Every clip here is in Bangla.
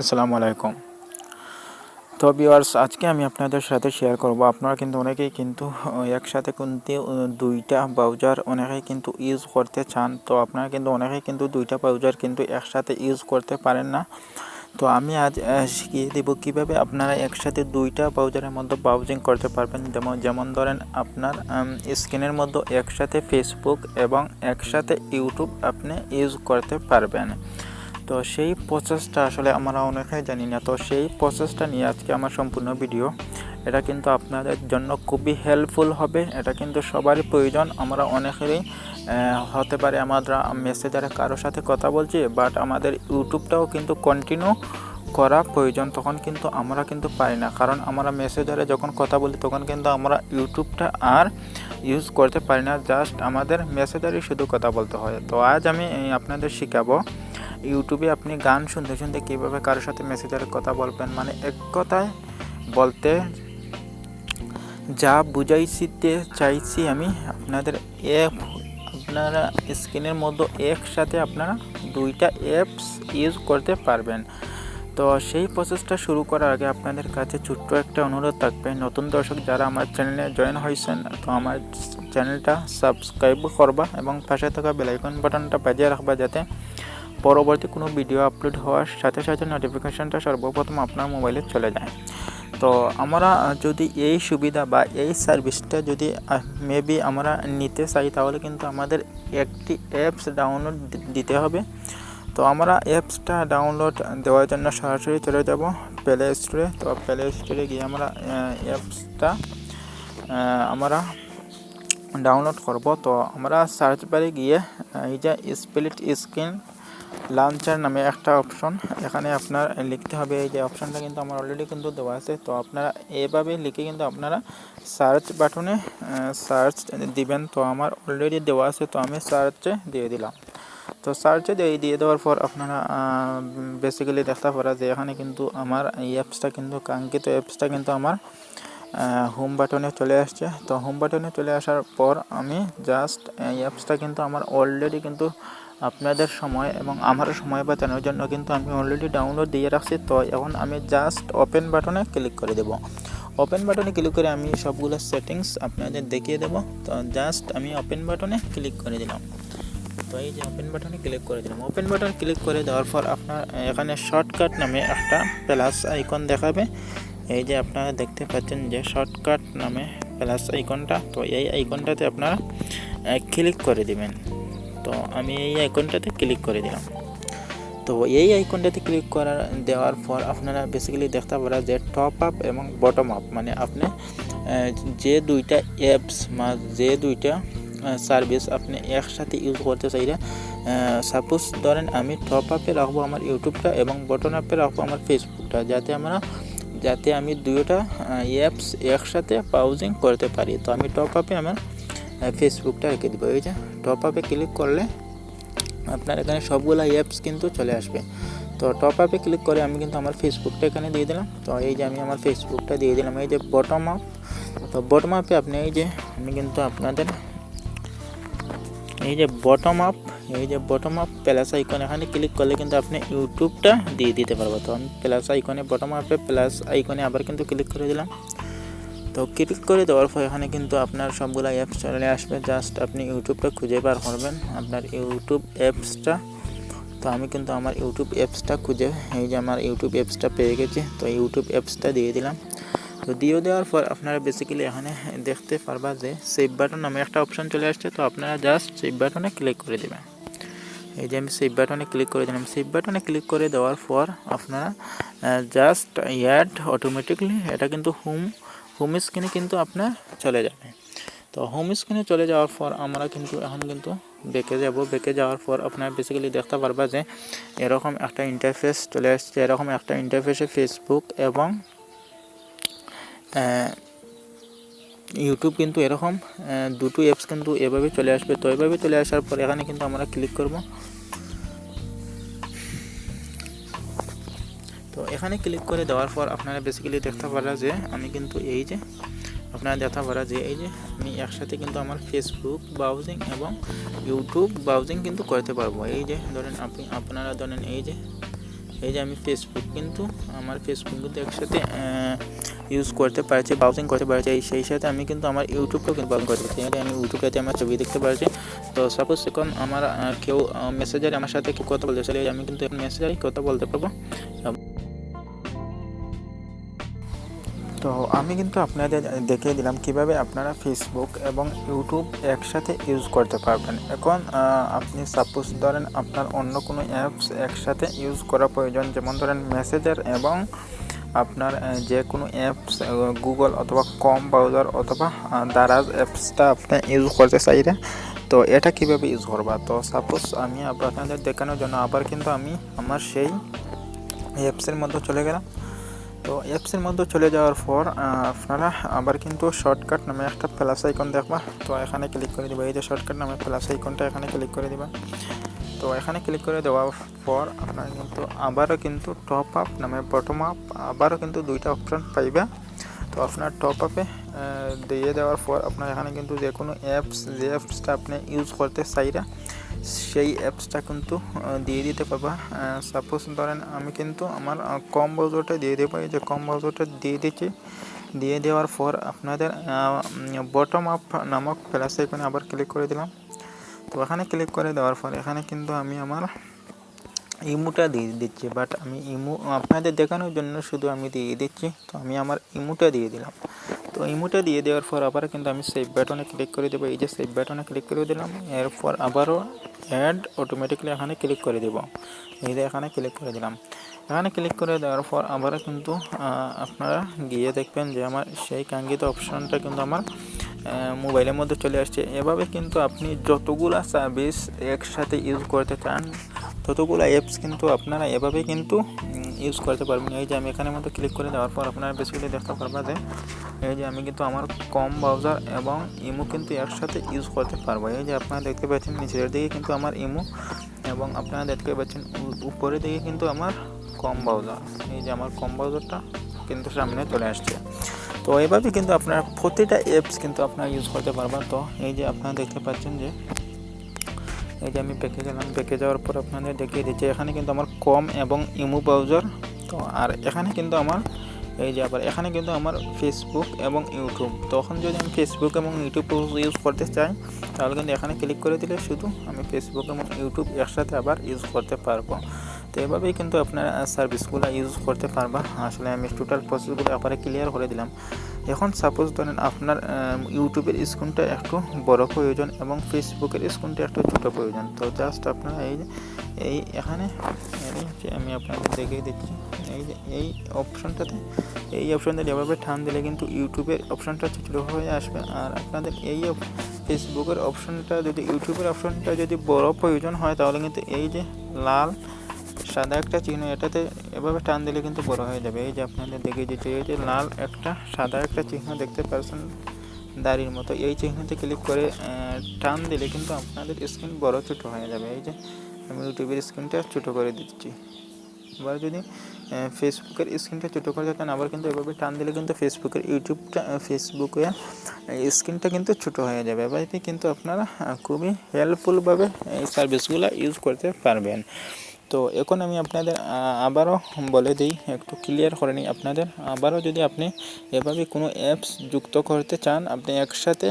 আসসালামু আলাইকুম। তো ভিউয়ার্স, আজকে আমি আপনাদের সাথে শেয়ার করব। আপনারা কিন্তু অনেকেই কিন্তু একসাথে কিন্তু দুইটা ব্রাউজার অনেকেই কিন্তু ইউজ করতে চান। তো আপনারা কিন্তু অনেকেই কিন্তু দুইটা ব্রাউজার কিন্তু একসাথে ইউজ করতে পারেন না। তো আমি আজ শিখিয়ে দেব কিভাবে আপনারা একসাথে দুইটা ব্রাউজারের মধ্যে ব্রাউজিং করতে পারবেন। যেমন ধরেন আপনার স্ক্রিনের মধ্যে একসাথে ফেসবুক এবং একসাথে ইউটিউব আপনি ইউজ করতে পারবেন। তো সেই প্রসেসটা আসলে আমরা অনেকেই জানি না। তো সেই প্রসেসটা নিয়ে আজকে আমার সম্পূর্ণ ভিডিও। এটা কিন্তু আপনাদের জন্য খুবই হেল্পফুল হবে। এটা কিন্তু সবারই প্রয়োজন। আমরা অনেকেরই হতে পারে আমরা মেসেঞ্জারে কারোর সাথে কথা বলছি, বাট আমাদের ইউটিউবটাও কিন্তু কন্টিনিউ করা প্রয়োজন। তখন কিন্তু আমরা কিন্তু পারি না, কারণ আমরা মেসেঞ্জারে যখন কথা বলি তখন কিন্তু আমরা ইউটিউবটা আর ইউজ করতে পারি না। জাস্ট আমাদের মেসেঞ্জারে শুধু কথা বলতে হয়। তো আজ আমি আপনাদের শেখাবো ইউটিউবে আপনি গান শুনতে শুনতে কীভাবে কারোর সাথে মেসেঞ্জারে কথা বলবেন। মানে এক কথায় বলতে যা বুঝাইতে চাইছি আমি আপনাদের, আপনারা স্ক্রিনের মধ্যে একসাথে আপনারা দুইটা অ্যাপস ইউজ করতে পারবেন। তো সেই প্রসেসটা শুরু করার আগে আপনাদের কাছে ছোট্ট একটা অনুরোধ থাকবে। নতুন দর্শক যারা আমার চ্যানেলে জয়েন হয়েছেন, তো আমার চ্যানেলটা সাবস্ক্রাইব করবা এবং পাশে থাকা বেল আইকন বাটনটা বাজিয়ে রাখবা, যাতে পরবর্তী কোনো ভিডিও আপলোড হওয়ার সাথে সাথে নোটিফিকেশনটা সর্বপ্রথম আপনার মোবাইলে চলে যায়। তো আমরা যদি এই সুবিধা বা এই সার্ভিসটা যদি মেবি আমরা নিতে চাই, তাহলে কিন্তু আমাদের একটি অ্যাপস ডাউনলোড দিতে হবে। তো আমরা অ্যাপসটা ডাউনলোড দেওয়ার জন্য সরাসরি চলে যাব প্লে স্টোরে। তো প্লে স্টোরে গিয়ে আমরা অ্যাপসটা আমরা ডাউনলোড করব। তো আমরা সার্চ বারে গিয়ে এই যে স্প্লিট স্ক্রিন লঞ্চার নামে একটা অপশন, এখানে আপনার লিখতে হবে। এই যে অপশনটা কিন্তু আমার অলরেডি কিন্তু দেওয়া আছে। তো আপনারা এভাবে লিখে কিন্তু আপনারা সার্চ বাটনে সার্চ দিবেন। তো আমার অলরেডি দেওয়া আছে, তো আমি সার্চে দিয়ে দিলাম। তো সার্চে দিয়ে দেওয়ার পর আপনারা বেসিক্যালি দেখতে পারা যে এখানে কিন্তু আমার এই অ্যাপসটা কিন্তু কাঙ্ক্ষিত অ্যাপসটা কিন্তু আমার হোম বাটনে চলে আসছে। তো হোম বাটনে চলে আসার পর আমি জাস্ট এই অ্যাপসটা কিন্তু আমার অলরেডি কিন্তু আপনাদের সময় এবং আমার সময় বাঁচানোর জন্য কিন্তু আমি অলরেডি ডাউনলোড দিয়ে রাখছি। তো এখন আমি জাস্ট ওপেন বাটনে ক্লিক করে দেব। ওপেন বাটনে ক্লিক করে আমি সবগুলো সেটিংস আপনাদের দেখিয়ে দেব। তো জাস্ট আমি ওপেন বাটনে ক্লিক করে দিলাম। তো এই যে ওপেন বাটনে ক্লিক করে দিলাম। ওপেন বাটন ক্লিক করে দেওয়ার পর আপনার এখানে শর্টকাট নামে একটা প্লাস আইকন দেখাবে। এই যে আপনারা দেখতে পাচ্ছেন যে শর্টকাট নামে প্লাস আইকনটা, তো এই আইকনটাতে আপনারা ক্লিক করে দিবেন। তো আমি এই আইকনটাতে ক্লিক করে দিলাম। তো এই আইকনটাতে ক্লিক দেওয়ার পর আপনারা বেসিক্যালি দেখতে পারা যে টপ আপ এবং বটম আপ, মানে আপনি যে দুইটা অ্যাপস বা যে দুইটা সার্ভিস আপনি একসাথে ইউজ করতে চাইলে, সাপোজ ধরেন আমি টপ আপে রাখবো আমার ইউটিউবটা এবং বটম আপে রাখবো আমার ফেসবুকটা, যাতে আমি দুইটা অ্যাপস একসাথে ব্রাউজিং করতে পারি। তো আমি টপ আপে আমার ফেসবুকটা রেখে দেবো। এই যে টপ আপে ক্লিক করলে আপনার এখানে সবগুলো অ্যাপস কিন্তু চলে আসবে। তো টপ আপে ক্লিক করে আমি কিন্তু আমার ফেসবুকটা এখানে দিয়ে দিলাম। তো এই যে আমি আমার ফেসবুকটা দিয়ে দিলাম। এই যে বটম আপ, তো বটম আপে আপনি এই যে আমি কিন্তু আপনাদের এই যে বটম আপ প্লাস আইকন, এখানে ক্লিক করলে কিন্তু আপনি ইউটিউবটা দিয়ে দিতে পারবো। তো আমি প্লাস আইকনে বটম আপে প্লাস আইকনে আবার কিন্তু ক্লিক করে দিলাম। তো ক্লিক করে দেওয়ার পর এখানে কিন্তু আপনার সবগুলো অ্যাপস চলে আসবে। জাস্ট আপনি ইউটিউবটা খুঁজে বার করবেন, আপনার ইউটিউব অ্যাপসটা। তো আমি কিন্তু আমার ইউটিউব অ্যাপসটা খুঁজে এই যে আমার ইউটিউব অ্যাপসটা পেয়ে গেছি। তো ইউটিউব অ্যাপসটা দিয়ে দিলাম। তো দিয়ে দেওয়ার পর আপনারা বেসিক্যালি এখানে দেখতে পারবা যে সেভ বাটন নামে একটা অপশন চলে আসছে। তো আপনারা জাস্ট সেভ বাটনে ক্লিক করে দেবেন। এই যে আমি সেভ বাটনে ক্লিক করে দিলাম। সেভ বাটনে ক্লিক করে দেওয়ার পর আপনারা জাস্ট অ্যাড অটোমেটিকলি এটা কিন্তু হোম স্ক্রিনে কিন্তু আপনার চলে যাবে। তো হোম স্ক্রিনে চলে যাওয়ার পর আমরা কিন্তু এখন কিন্তু বেঁকে যাব। বেঁকে যাওয়ার পর আপনারা বেসিক্যালি দেখতে পারবা যে এরকম একটা ইন্টারফেস চলে আসছে। এরকম একটা ইন্টারফেসে ফেসবুক এবং ইউটিউব কিন্তু এরকম দুটো অ্যাপস কিন্তু এভাবে চলে আসবে। তো এভাবে চলে আসার পর এখানে কিন্তু আমরা ক্লিক করব। তো এখানে ক্লিক করে দেওয়ার পর আপনারা বেসিক্যালি দেখতে পারা যে আমি কিন্তু এই যে আপনারা দেখতে পারা যে এই যে আমি একসাথে কিন্তু আমার ফেসবুক ব্রাউজিং এবং ইউটিউব ব্রাউজিং কিন্তু করতে পারবো। এই যে ধরেন আপনারা ধরেন এই যে এই যে আমি ফেসবুক কিন্তু আমার ফেসবুক কিন্তু একসাথে ইউজ করতে পারছি, ব্রাউজিং করতে পারছি। সেই সাথে আমি কিন্তু আমার ইউটিউবটাও কিন্তু ব্রাউজিং করতে পারছি। আমি ইউটিউবটাতে আমার ছবি দেখতে পারছি। তো সাপোজ এখন আমার কেউ মেসেঞ্জারে আমার সাথে কেউ কথা বলতে চাইলে আমি কিন্তু মেসেঞ্জারে কথা বলতে পারবো। তো আমি কিন্তু আপনাদের দেখিয়ে দিলাম কিভাবে আপনারা ফেসবুক এবং ইউটিউব একসাথে ইউজ করতে পারবেন। এখন আপনি সাপোজ ধরেন আপনার অন্য কোনো অ্যাপস একসাথে ইউজ করা প্রয়োজন, যেমন ধরেন মেসেঞ্জার এবং আপনার যে কোনো অ্যাপস গুগল অথবা কম ব্রাউজার অথবা দারাজ অ্যাপসটা আপনি ইউজ করতে চাইলে, তো এটা কিভাবে ইউজ করবা। তো সাপোজ আমি আপনাদের দেখানোর জন্য আবার কিন্তু আমি আমার সেই অ্যাপসের মধ্যে চলে গেলাম। তো অ্যাপসের মধ্যে চলে যাওয়ার পর আপনারা আবার কিন্তু শর্টকাট নামে একটা প্লাস আইকন দেখবা। তো এখানে ক্লিক করে দেবা। এই যে শর্টকাট নামে প্লাস আইকনটা এখানে ক্লিক করে দিবা। তো এখানে ক্লিক করে দেওয়ার পর আপনারা কিন্তু আবারও কিন্তু টপ আপ নামে বটম আপ আবারও কিন্তু দুইটা অপশন পাইবে। তো আপনার টপ আপে দিয়ে দেওয়ার পর আপনার এখানে কিন্তু যে কোনো যে অ্যাপসটা আপনি ইউজ করতে চাইরা সেই অ্যাপসটা কিন্তু দিয়ে দিতে পারবা। সাপোজ ধরেন আমি কিন্তু আমার কম ব্রাউজারটা দিয়ে দেবো। এই যে কম ব্রাউজারটা দিয়ে দিচ্ছি। দিয়ে দেওয়ার পর আপনাদের বটম আপ নামক প্লাস আইকনে আবার ক্লিক করে দিলাম। তো এখানে ক্লিক করে দেওয়ার পর এখানে কিন্তু আমি আমার ইমোটা দিয়ে দিচ্ছি, বাট আমি ইমো আপনাদের দেখানোর জন্য শুধু আমি দিয়ে দিচ্ছি। তো আমি আমার ইমোটা দিয়ে দিলাম। তো ইমোটা দিয়ে দেওয়ার পর আবার কিন্তু আমি সেভ বাটনে ক্লিক করে দেবো। এই যে সেভ বাটনে ক্লিক করে দিলাম। এরপর আবারও অ্যাড অটোমেটিকলি এখানে ক্লিক করে দেব। এই যে এখানে ক্লিক করে দিলাম। এখানে ক্লিক করে দেওয়ার পর আবারও কিন্তু আপনারা গিয়ে দেখবেন যে আমার সেই কাঙ্ক্ষিত অপশনটা কিন্তু আমার মোবাইলের মধ্যে চলে আসছে। এভাবে কিন্তু আপনি যতগুলা সার্ভিস একসাথে ইউজ করতে চান ততগুলো অ্যাপস কিন্তু আপনারা এভাবে কিন্তু ইউজ করতে পারবেন। এই যে আমি এখানের মধ্যে ক্লিক করে দেওয়ার পর আপনারা বেসিক্যালি দেখতে পারবেন যে এই যে আমি কিন্তু আমার কম ব্রাউজার এবং ইমো কিন্তু একসাথে ইউজ করতে পারবো। এই যে আপনারা দেখতে পাচ্ছেন নিচের দিকে কিন্তু আমার ইমো এবং আপনারা দেখতে পাচ্ছেন উপরের দিকে কিন্তু আমার কম ব্রাউজার। এই যে আমার কম ব্রাউজারটা কিন্তু সামনে চলে আসছে। তো এইভাবে কিন্তু আপনারা প্রতিটা অ্যাপস কিন্তু আপনারা ইউজ করতে পারবেন। তো এই যে আপনারা দেখতে পাচ্ছেন যে এই যে আমি ব্যাকে গেলাম। ব্যাকে যাওয়ার পর আপনাদের দেখিয়ে দিচ্ছি এখানে কিন্তু আমার কম এবং ইমো ব্রাউজার। তো আর এখানে কিন্তু আমার এই যে আবার এখানে কিন্তু আমার ফেসবুক এবং ইউটিউব। তখন যদি আমি ফেসবুক এবং ইউটিউব ইউজ করতে চাই তাহলে কিন্তু এখানে ক্লিক করে দিলে শুধু আমি ফেসবুক এবং ইউটিউব একসাথে আবার ইউজ করতে পারবো। তো এভাবেই কিন্তু আপনারা সার্ভিসগুলো ইউজ করতে পারবা। আসলে আমি টোটাল প্রসেসগুলো আবার ক্লিয়ার করে দিলাম। এখন সাপোজ ধরেন আপনার ইউটিউবের স্ক্রিনটা একটু বড় প্রয়োজন এবং ফেসবুকের স্ক্রিনটা একটু ছোটো প্রয়োজন। তো জাস্ট আপনারা এই এখানে আমি আপনাদের দেখিয়ে দিচ্ছি। এই যে এই অপশনটাতে এভাবে টান দিলে কিন্তু ইউটিউবের অপশনটা ছোটো হয়ে আসবে। আর আপনাদের এই ফেসবুকের অপশনটা যদি ইউটিউবের অপশনটা যদি বড় প্রয়োজন হয় তাহলে কিন্তু এই যে লাল সাদা একটা চিহ্ন এটাতে এভাবে টান দিলে কিন্তু বড় হয়ে যাবে। এই যে আপনাদের দেখিয়ে দিচ্ছি এই যে লাল একটা সাদা একটা চিহ্ন দেখতে পাচ্ছেন দাড়ির মতো, এই চিহ্নতে ক্লিক করে টান দিলে কিন্তু আপনাদের স্ক্রিন বড় ছোটো হয়ে যাবে। এই যে আমি ইউটিউবের স্ক্রিনটা ছোটো করে দিচ্ছি। এবার যদি ফেসবুকের স্ক্রিনটা ছোটো করে দেন আবার কিন্তু এভাবে টান দিলে কিন্তু ফেসবুকের স্ক্রিনটা কিন্তু ছোটো হয়ে যাবে। এভাবে কিন্তু আপনারা খুবই হেল্পফুলভাবে এই সার্ভিসগুলো ইউজ করতে পারবেন। তো এখন আমি আপনাদের আবারও বলে দিই, একটু ক্লিয়ার করে নিই আপনাদের। আবারও যদি আপনি এভাবে কোনো অ্যাপস যুক্ত করতে চান আপনি একসাথে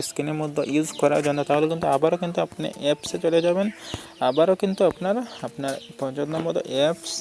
স্ক্রিনের মধ্যে ইউজ করার জন্য, তাহলে কিন্তু আবারও কিন্তু আপনি অ্যাপসে চলে যাবেন। আবারও কিন্তু আপনারা আপনার পছন্দ মতো অ্যাপস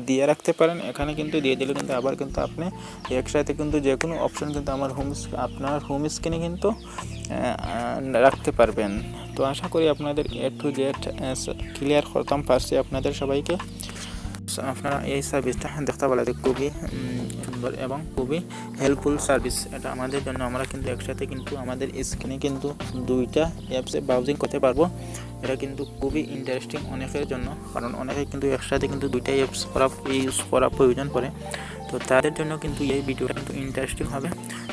দিয়ে রাখতে পারেন। এখানে কিন্তু দিয়ে দিলে কিন্তু আবার কিন্তু আপনি একসাথে কিন্তু যে কোনো অপশন কিন্তু আপনার হোম স্ক্রিনে কিন্তু রাখতে পারবেন। তো আশা করি আপনাদের A to Z ক্লিয়ার করতাম পারছি আপনাদের সবাইকে। আপনারা এই সার্ভিসটা দেখতে পারেন খুবই সুন্দর এবং খুবই হেল্পফুল সার্ভিস এটা আমাদের জন্য। আমরা কিন্তু একসাথে কিন্তু আমাদের স্ক্রিনে কিন্তু দুইটা অ্যাপসে ব্রাউজিং করতে পারবো। এটা কিন্তু খুবই ইন্টারেস্টিং অনেকের জন্য, কারণ অনেকে কিন্তু একসাথে কিন্তু দুইটা অ্যাপস ইউজ করা প্রয়োজন পড়ে। তো তাদের জন্য কিন্তু এই ভিডিওটা কিন্তু ইন্টারেস্টিং হবে।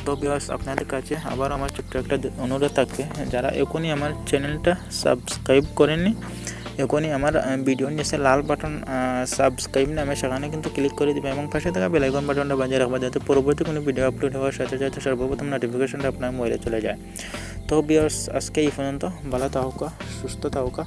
তো ভিউয়ার্স আপনাদের কাছে আবার আমার ছোট্ট একটা অনুরোধ থাকবে, যারা এখনই আমার চ্যানেলটা সাবস্ক্রাইব করেননি এখনই আমার ভিডিওর নিচে লাল বাটন সাবস্ক্রাইব নামে সেখানে কিন্তু ক্লিক করে দেবে এবং পাশে থাকা বেল আইকন বাটনটা বাজিয়ে রাখবা যাতে পরবর্তী কোনো ভিডিও আপলোড হওয়ার সাথে সাথে সর্বপ্রথম নোটিফিকেশনটা আপনার মোবাইলে চলে যায়। তো ভিউয়ার্স আজকে এই পর্যন্ত, ভালো থাকুক, সুস্থ থাকুক।